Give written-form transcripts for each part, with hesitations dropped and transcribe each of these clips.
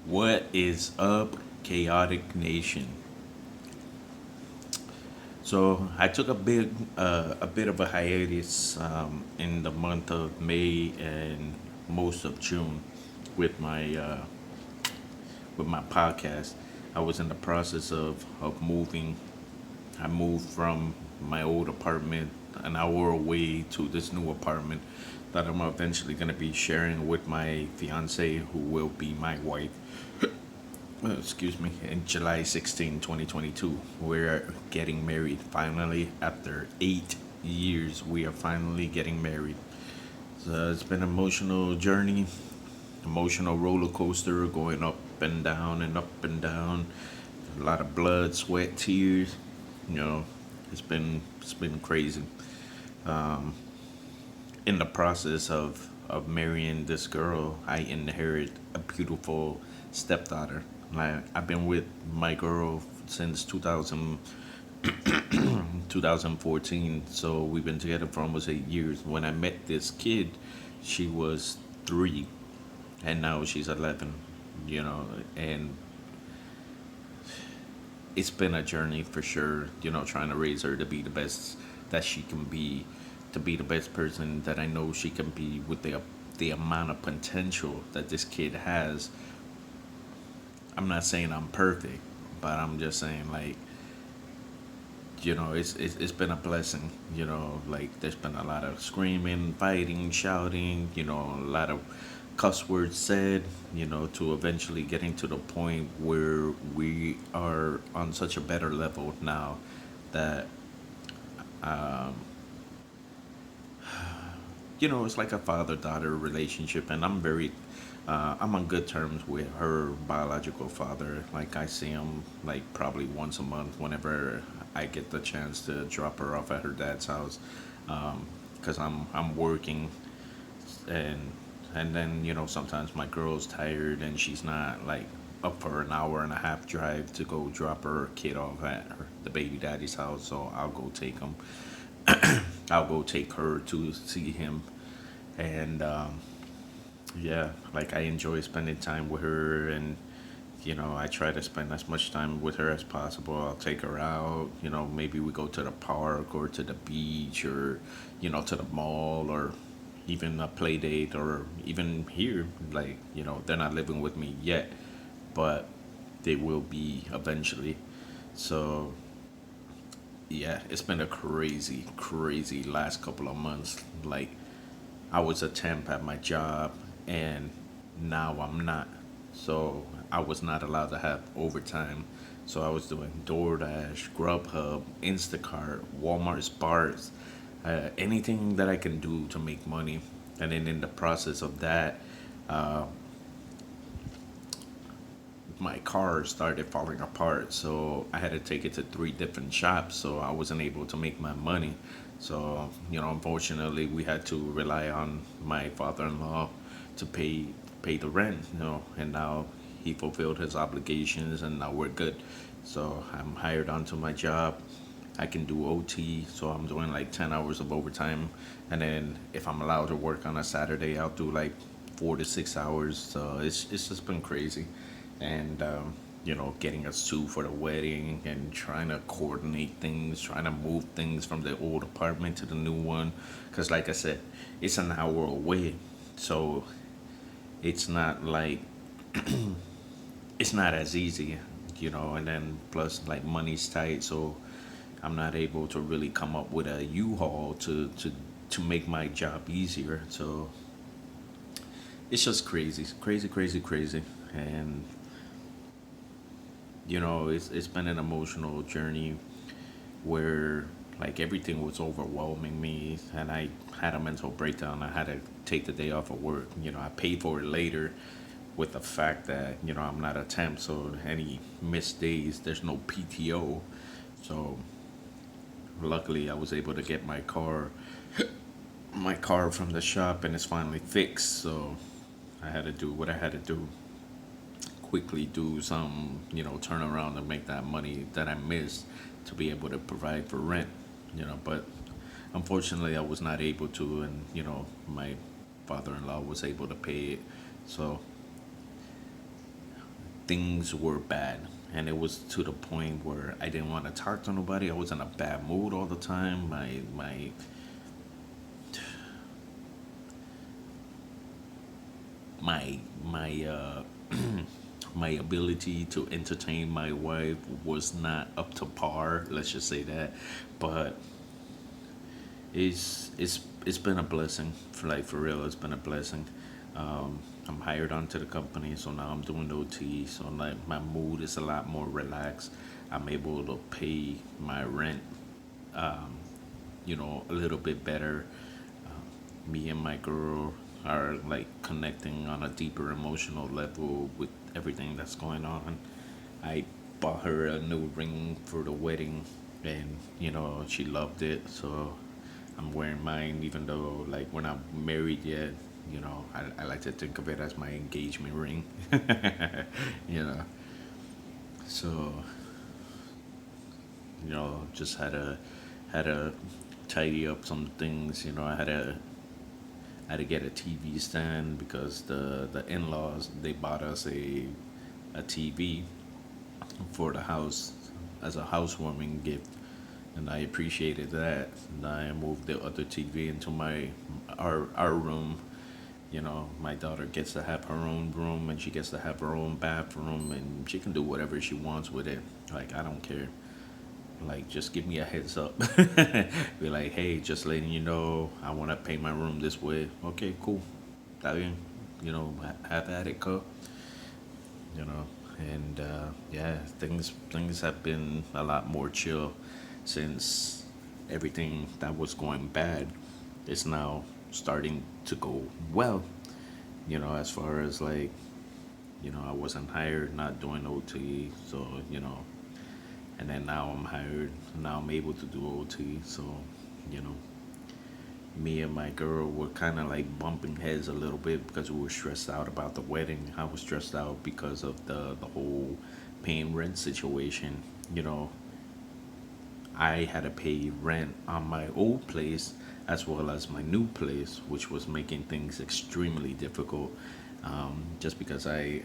What is up, Chaotic Nation? So I took a bit of a hiatus in the month of May and most of June with my podcast. I was in the process of moving. I moved from my old apartment an hour away to this new apartment that I'm eventually going to be sharing with my fiance, who will be my wife. Excuse me, in July 16, 2022. We're getting married finally. After 8 years, we are finally getting married. So it's been an emotional journey, emotional roller coaster going up and down and up and down. A lot of blood, sweat, tears. You know, it's been crazy. In the process of marrying this girl, I inherit a beautiful stepdaughter. I've been with my girl since 2014, so we've been together for almost 8 years. When I met this kid, she was 3, and now she's 11. You know, and it's been a journey for sure. Trying to raise her to be the best that she can be, to be the best person that I know she can be with the amount of potential that this kid has. I'm not saying I'm perfect, but I'm just saying like it's been a blessing. Like there's been a lot of screaming, fighting, shouting. A lot of cuss words said. To eventually getting to the point where we are on such a better level now that it's like a father daughter relationship, and I'm on good terms with her biological father. Like I see him like probably once a month whenever I get the chance to drop her off at her dad's house, because I'm working, and and then sometimes my girl's tired and she's not like up for an hour and a half drive to go drop her kid off at the baby daddy's house, so I'll go take her to see him. And yeah, like I enjoy spending time with her, and I try to spend as much time with her as possible. I'll take her out. Maybe we go to the park or to the beach, or to the mall, or even a play date, or even here. Like they're not living with me yet, but they will be eventually. So yeah, it's been a crazy, crazy last couple of months. Like I was a temp at my job, and now I'm not. So I was not allowed to have overtime. So I was doing DoorDash, Grubhub, Instacart, Walmart Sparks, anything that I can do to make money. And then in the process of that, my car started falling apart. So I had to take it to 3 different shops. So I wasn't able to make my money. So, unfortunately, we had to rely on my father-in-law to pay the rent. And now he fulfilled his obligations, and now we're good. So I'm hired onto my job. I can do OT, so I'm doing like 10 hours of overtime, and then if I'm allowed to work on a Saturday, I'll do like 4 to 6 hours. So it's just been crazy, and getting a suit for the wedding and trying to coordinate things, trying to move things from the old apartment to the new one, because like I said, it's an hour away, so it's not like it's not as easy, and then plus like money's tight, so I'm not able to really come up with a U-Haul to make my job easier. So it's just crazy, crazy, crazy, crazy, and it's been an emotional journey where like everything was overwhelming me, and I had a mental breakdown. I had to take the day off of work. I paid for it later with the fact that I'm not a temp, so any missed days there's no PTO. So luckily I was able to get my car from the shop, and it's finally fixed. So I had to do what I had to do, quickly do some turn around and make that money that I missed to be able to provide for rent. But unfortunately I was not able to, and my father-in-law was able to pay it. So things were bad. And it was to the point where I didn't want to talk to nobody. I was in a bad mood all the time. My my ability to entertain my wife was not up to par. Let's just say that. But it's been a blessing. For real, it's been a blessing. I'm hired onto the company, so now I'm doing OT. So like my mood is a lot more relaxed. I'm able to pay my rent, a little bit better. Me and my girl are like connecting on a deeper emotional level with everything that's going on. I bought her a new ring for the wedding, and she loved it. So I'm wearing mine, even though like we're not married yet. I like to think of it as my engagement ring. you know, so just had to tidy up some things. I had to get a TV stand because the in-laws they bought us a TV for the house as a housewarming gift, and I appreciated that. And I moved the other TV into our room. My daughter gets to have her own room, and she gets to have her own bathroom, and she can do whatever she wants with it. Like, I don't care. Like, just give me a heads up. Be like, hey, just letting you know, I want to paint my room this way. Okay, cool. Está bien. Have at it, co. You know, and yeah, things have been a lot more chill since everything that was going bad is now starting to go well. As far as like, I wasn't hired, not doing OT, so and then now I'm hired. Now I'm able to do OT. So, you know, me and my girl were kind of like bumping heads a little bit because we were stressed out about the wedding. I was stressed out because of the whole paying rent situation. You know, I had to pay rent on my old place as well as my new place, which was making things extremely difficult. Just because I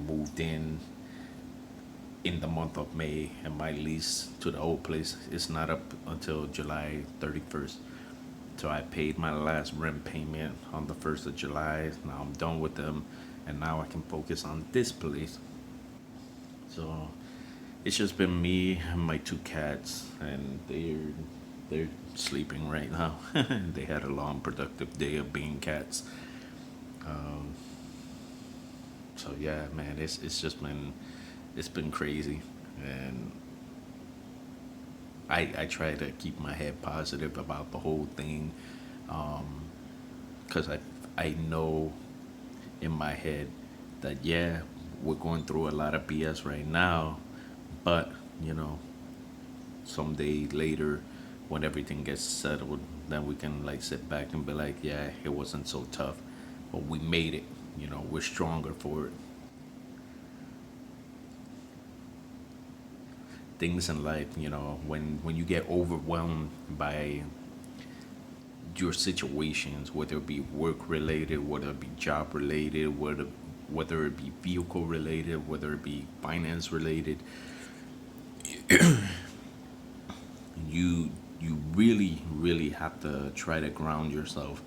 moved in the month of May, and my lease to the old place is not up until July 31st. So I paid my last rent payment on the 1st of July. Now I'm done with them, and now I can focus on this place. So it's just been me and my two cats, and they're sleeping right now. They had a long, productive day of being cats. Um, so yeah, man, it's been crazy, and I try to keep my head positive about the whole thing, because I know in my head that yeah, we're going through a lot of BS right now, but you know, someday later, when everything gets settled, then we can like sit back and be like, yeah, it wasn't so tough, but we made it. We're stronger for it. Things in life, when you get overwhelmed by your situations, whether it be work related, whether it be job related, whether it be vehicle related, whether it be finance related, you really really have to try to ground yourself,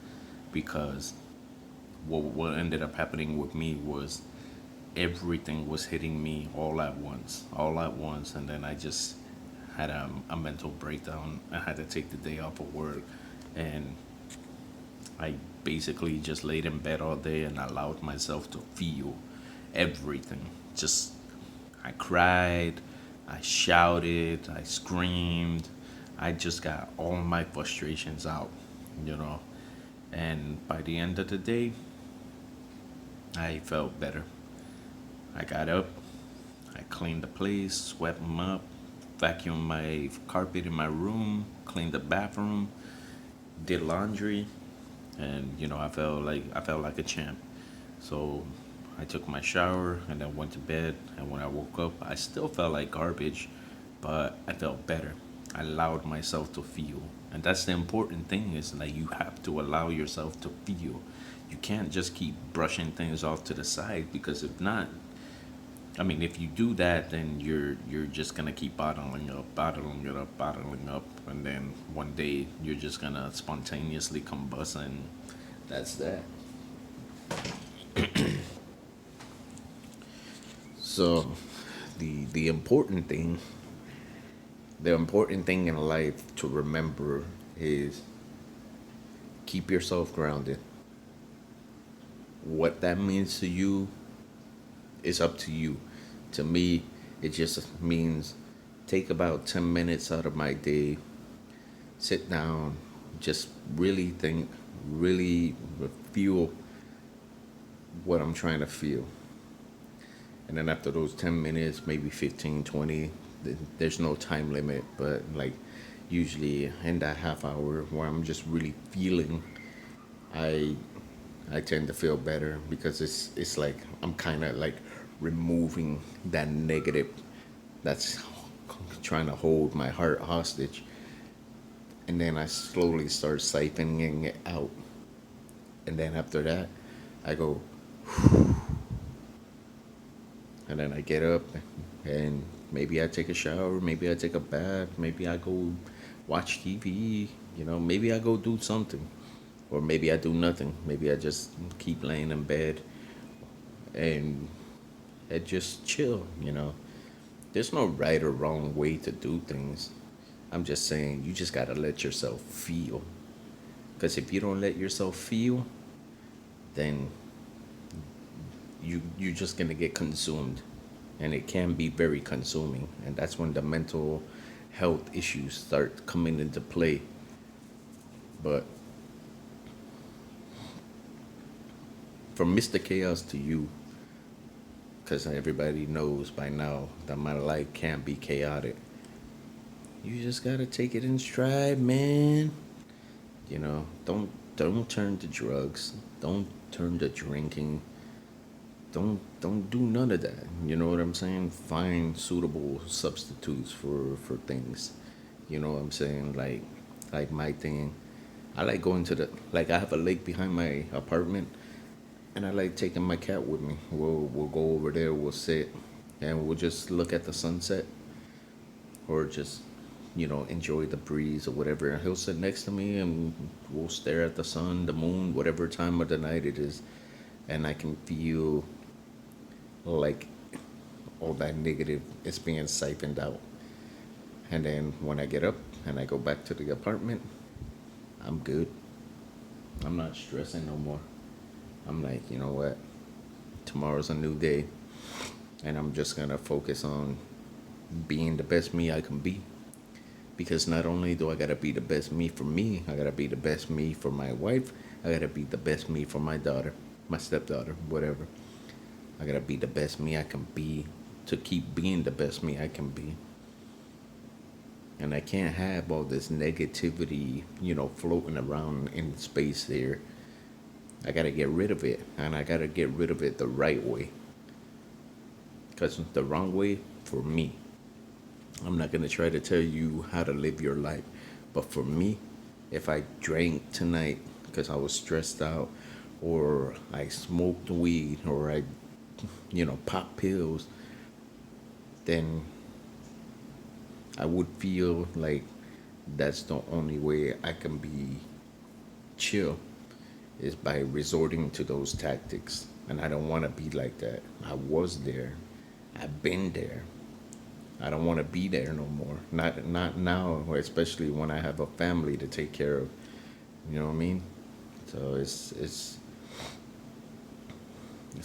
because what ended up happening with me was everything was hitting me all at once, and then I just had a mental breakdown. I had to take the day off of work, and I basically just laid in bed all day and allowed myself to feel everything. Just I cried, I shouted, I screamed. I just got all my frustrations out, you know. And by the end of the day, I felt better. I got up, I cleaned the place, swept them up, vacuumed my carpet in my room, cleaned the bathroom, did laundry, and I felt like a champ. So I took my shower and then went to bed. And when I woke up, I still felt like garbage, but I felt better. I allowed myself to feel, and that's the important thing, is that you have to allow yourself to feel. You can't just keep brushing things off to the side, because if not, I mean, if you do that, then you're just gonna keep bottling it up, bottling up, and then one day you're just gonna spontaneously combust, and that's that. So, the important thing, the important thing in life to remember is keep yourself grounded. What that means to you is up to you. To me, it just means take about 10 minutes out of my day, sit down, just really think, really feel what I'm trying to feel. And then after those 10 minutes, maybe 15, 20, there's no time limit, but like usually in that half hour where I'm just really feeling, I I tend to feel better because it's like I'm kind of like removing that negative that's trying to hold my heart hostage, and then I slowly start siphoning it out, and then after that, I go, and then I get up, and maybe I take a shower, maybe I take a bath, maybe I go watch TV, maybe I go do something, or maybe I do nothing. Maybe I just keep laying in bed and just chill. There's no right or wrong way to do things. I'm just saying you just gotta let yourself feel. Because if you don't let yourself feel, then you're just gonna get consumed, and it can be very consuming. And that's when the mental health issues start coming into play. But from Mr. Chaos to you, because everybody knows by now that my life can't be chaotic. You just gotta take it in stride, man. Don't turn to drugs. Don't turn to drinking. Don't do none of that. You know what I'm saying? Find suitable substitutes for things. You know what I'm saying? Like my thing. I like going to the like I have a lake behind my apartment, and I like taking my cat with me. We'll go over there. We'll sit, and we'll just look at the sunset, or just enjoy the breeze or whatever. He'll sit next to me, and we'll stare at the sun, the moon, whatever time of the night it is, and I can feel like all that negative is being siphoned out. And then when I get up and I go back to the apartment, I'm good. I'm not stressing no more. I'm like, you know what? Tomorrow's a new day, and I'm just gonna focus on being the best me I can be. Because not only do I gotta be the best me for me, I gotta be the best me for my wife. I gotta be the best me for my daughter, my stepdaughter, whatever. I gotta be the best me I can be to keep being the best me I can be. And I can't have all this negativity, floating around in space there. I gotta get rid of it, and I gotta get rid of it the right way. Because the wrong way, for me, I'm not gonna try to tell you how to live your life. But for me, if I drank tonight because I was stressed out, or I smoked weed, or I, pop pills, then I would feel like that's the only way I can be chill is by resorting to those tactics. And I don't want to be like that. I was there. I've been there. I don't want to be there no more. Not now, especially when I have a family to take care of. You know what I mean? So it's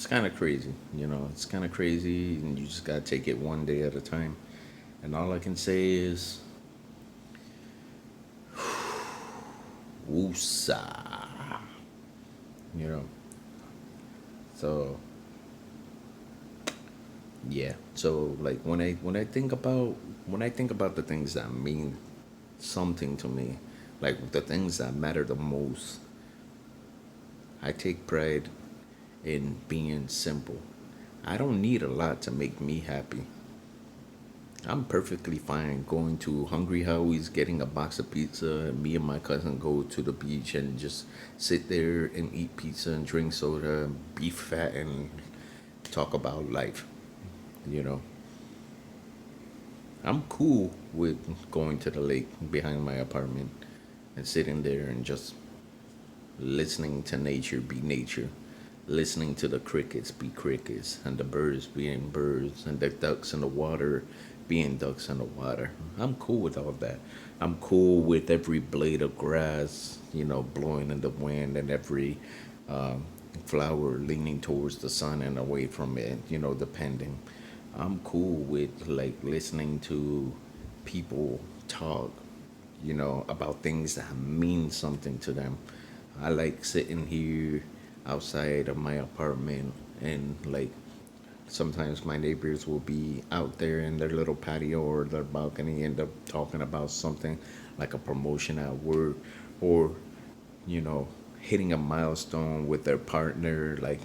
kind of crazy. It's kind of crazy, and you just gotta take it one day at a time. And all I can say is, woosah. You know. So yeah. So like when I think about the things that mean something to me, like the things that matter the most, I take pride in being simple. I don't need a lot to make me happy. I'm perfectly fine going to Hungry Howie's, getting a box of pizza, and me and my cousin go to the beach and just sit there and eat pizza and drink soda, be fat, and talk about life. You know, I'm cool with going to the lake behind my apartment and sitting there and just listening to nature be nature, listening to the crickets be crickets, and the birds being birds, and the ducks in the water being ducks in the water. I'm cool with all that. I'm cool with every blade of grass, blowing in the wind, and every um, flower leaning towards the sun and away from it, depending. I'm cool with like listening to people talk, about things that mean something to them. I like sitting here outside of my apartment and like sometimes my neighbors will be out there in their little patio or their balcony, end up talking about something like a promotion at work or, you know, hitting a milestone with their partner, like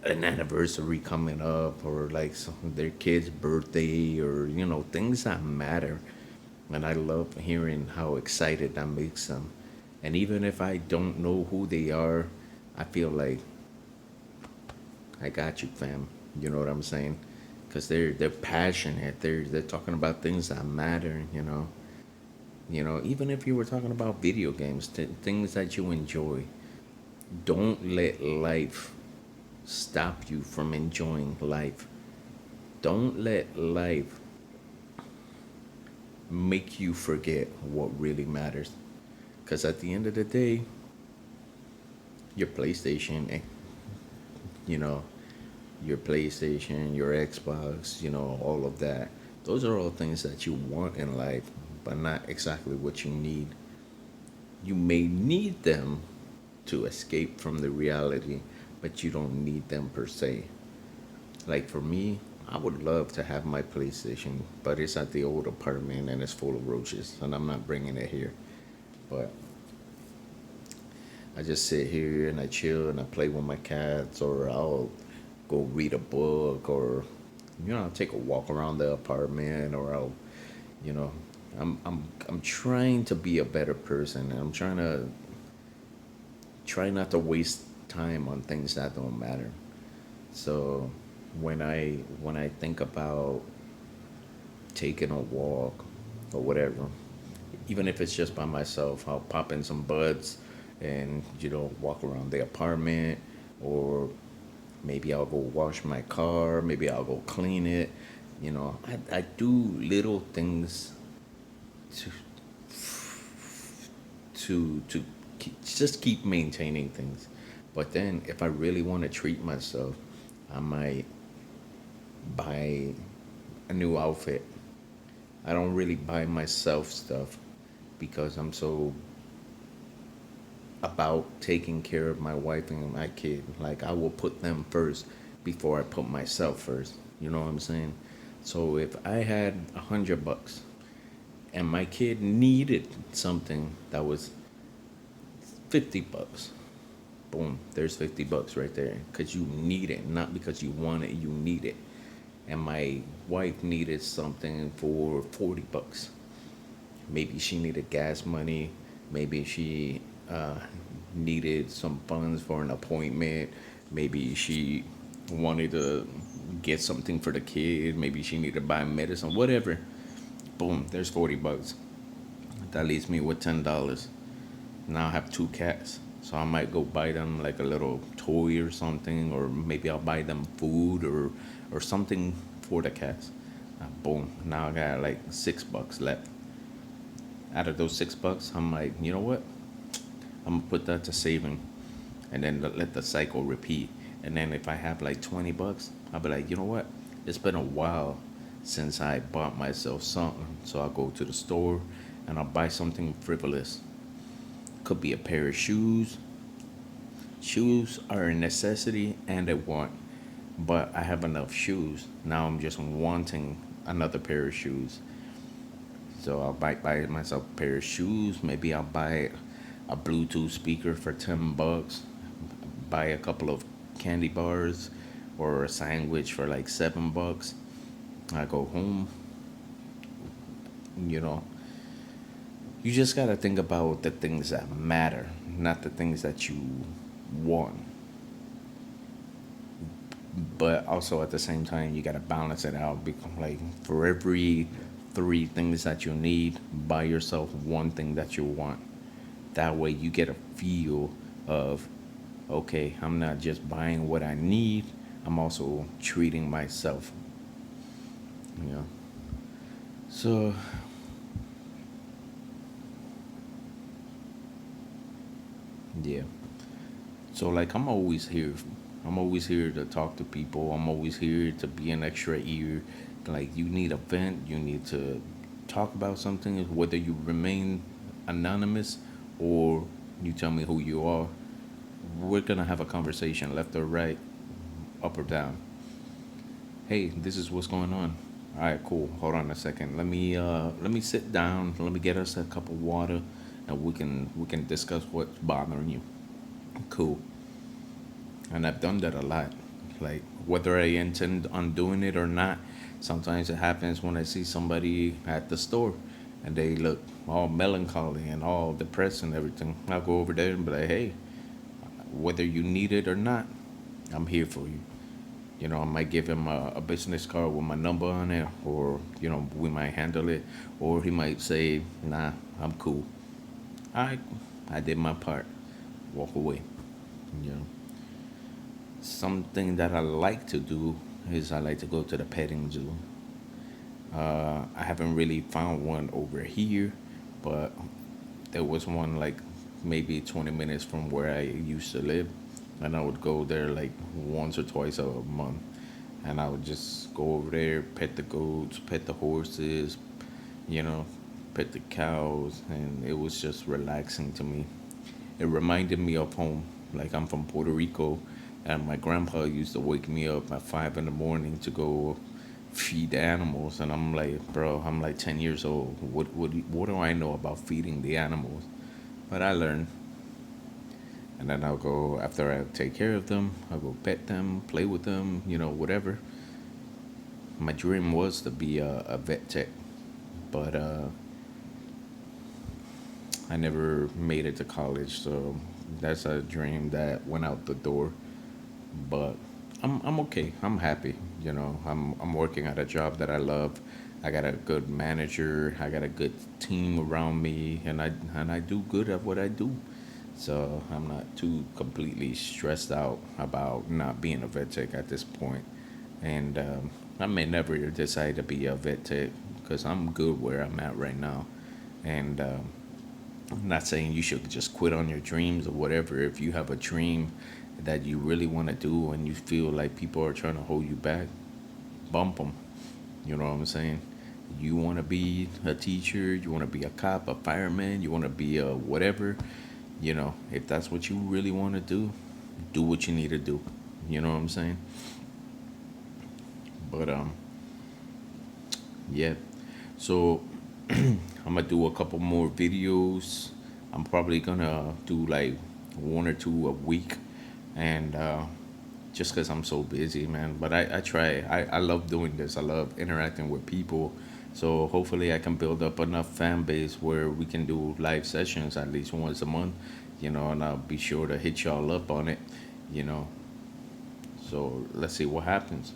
an anniversary coming up or like their kid's birthday or, things that matter. And I love hearing how excited that makes them. And even if I don't know who they are, I feel like I got you, fam. You know what I'm saying? Because they're passionate. They're talking about things that matter. Even if you were talking about video games, things that you enjoy, don't let life stop you from enjoying life. Don't let life make you forget what really matters. Because at the end of the day, your PlayStation, you know, your PlayStation, your Xbox, all of that, those are all things that you want in life, but not exactly what you need. You may need them to escape from the reality, but you don't need them per se. Like for me, I would love to have my PlayStation, but it's at the old apartment and it's full of roaches, and I'm not bringing it here. But I just sit here and I chill and I play with my cats, or I'll go read a book, or I'll take a walk around the apartment, or you know, I'm trying to be a better person, and I'm trying to try not to waste time on things that don't matter. So when I think about taking a walk or whatever, even if it's just by myself, I'll pop in some buds and walk around the apartment, or maybe I'll go wash my car, maybe I'll go clean it. I do little things to just keep maintaining things. But then if I really want to treat myself, I might buy a new outfit. I don't really buy myself stuff because I'm so about taking care of my wife and my kid. Like I will put them first before I put myself first. You know what I'm saying? So if I had $100 and my kid needed something that was $50, boom, there's $50 right there because you need it, not because you want it, you need it. And my wife needed something for $40. Maybe she needed gas money. Maybe she needed some funds for an appointment. Maybe she wanted to get something for the kid. Maybe she needed to buy medicine. Whatever. Boom. There's $40. That leaves me with $10. Now I have two cats. So I might go buy them like a little toy or something, or maybe I'll buy them food or something for the cats. Boom. Now I got like $6 left. Out of those $6, I'm like, you know what? I'm gonna put that to saving, and then let the cycle repeat. And then if I have like $20, I'll be like, you know what? It's been a while since I bought myself something, so I'll go to the store and I'll buy something frivolous. Could be a pair of shoes. Shoes are a necessity and a want, but I have enough shoes. Now I'm just wanting another pair of shoes. So I'll buy myself a pair of shoes. Maybe I'll buy a Bluetooth speaker for $10. Buy a couple of candy bars or a sandwich for like $7. I go home. You know, you just gotta think about the things that matter, not the things that you want. but also at the same time you gotta balance it out. Because like for every three things that you need, buy yourself one thing that you want. That way you get a feel of, okay, I'm not just buying what I need, I'm also treating myself. You know. So yeah. So like I'm always here. I'm always here to talk to people. I'm always here to be an extra ear. Like you need a vent, you need to talk about something, whether you remain anonymous or you tell me who you are. We're gonna have a conversation, left or right, up or down. Hey, this is what's going on. All right, cool. Hold on a second. Let me sit down. Let me get us a cup of water, and we can discuss what's bothering you. Cool. And I've done that a lot. Like whether I intend on doing it or not, sometimes it happens when I see somebody at the store, and they look all melancholy and all depressed and everything. I'll go over there and be like, hey, whether you need it or not, I'm here for you. I might give him a business card with my number on it, or we might handle it, or he might say, "Nah, I'm cool. I, I did my part. Walk away." You know, something that I like to do is I like to go to the petting zoo. I haven't really found one over here, but there was one like maybe 20 minutes from where I used to live, and I would go there like once or twice a month, and I would just go over there, pet the goats, pet the horses, you know, pet the cows, and it was just relaxing to me. It reminded me of home. Like I'm from Puerto Rico, and my grandpa used to wake me up at 5 in the morning to go feed the animals, and I'm like, bro, I'm like 10 years old. What do I know about feeding the animals? But I learned, and then I'll go after I take care of them. I'll go pet them, play with them, whatever. My dream was to be a vet tech, but I never made it to college, so that's a dream that went out the door. But I'm okay. I'm happy. I'm working at a job that I love. I got a good manager. I got a good team around me, and I do good at what I do. So I'm not too completely stressed out about not being a vet tech at this point. And I may never decide to be a vet tech because I'm good where I'm at right now. And I'm not saying you should just quit on your dreams or whatever. If you have a dream that you really want to do and you feel like people are trying to hold you back, bump them. You know what I'm saying? You want to be a teacher, you want to be a cop, a fireman, you want to be a whatever. If that's what you really want to do what you need to do. You know what I'm saying? But yeah. So I'm gonna do a couple more videos. I'm probably gonna do like one or two a week, and just because I'm so busy, man. But I try. I love doing this. I love interacting with people. So hopefully I can build up enough fan base where we can do live sessions at least once a month. And I'll be sure to hit y'all up on it. You know. So let's see what happens.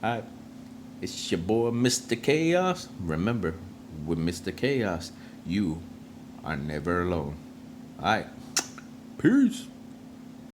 All right. It's your boy, Mr. Chaos. Remember, with Mr. Chaos, you are never alone. All right. Peace.